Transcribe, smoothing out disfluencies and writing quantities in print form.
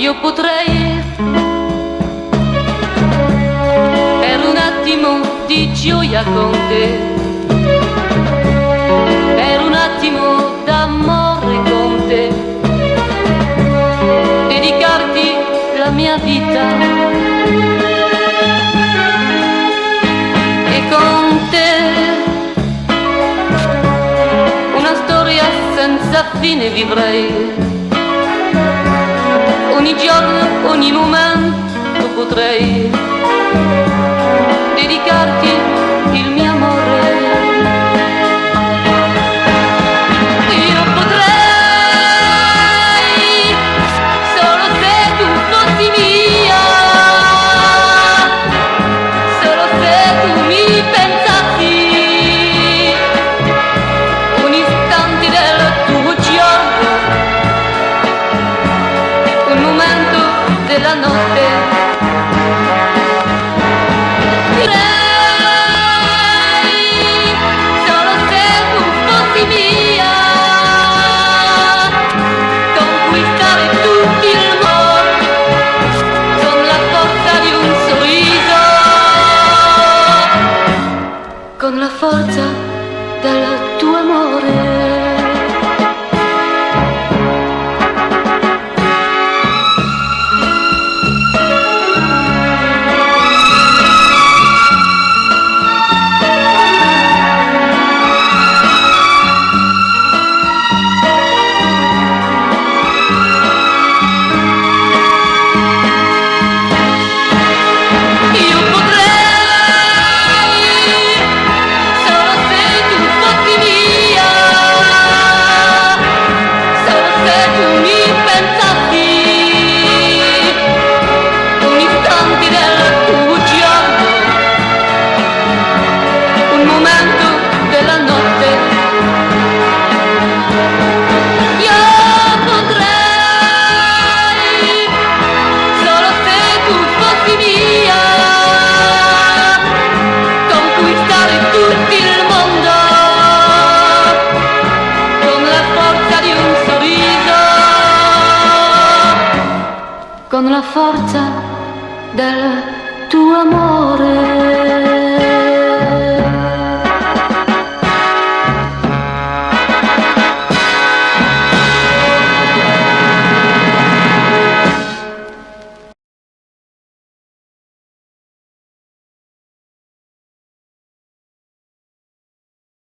io potrei per un attimo di gioia con te, per un attimo d'amore con te, dedicarti la mia vita e con te una storia senza fine vivrei. Ogni giorno, ogni momento potrei dedicarti il mio amore. Io potrei, solo se tu fossi mia, solo se tu mi pensassi, un istante del tuo giorno, un momento della notte. Solo se tu fossi mia, conquistare tutto il mondo con la forza di un sorriso, con la forza del tuo amore. Con la forza del tuo amore.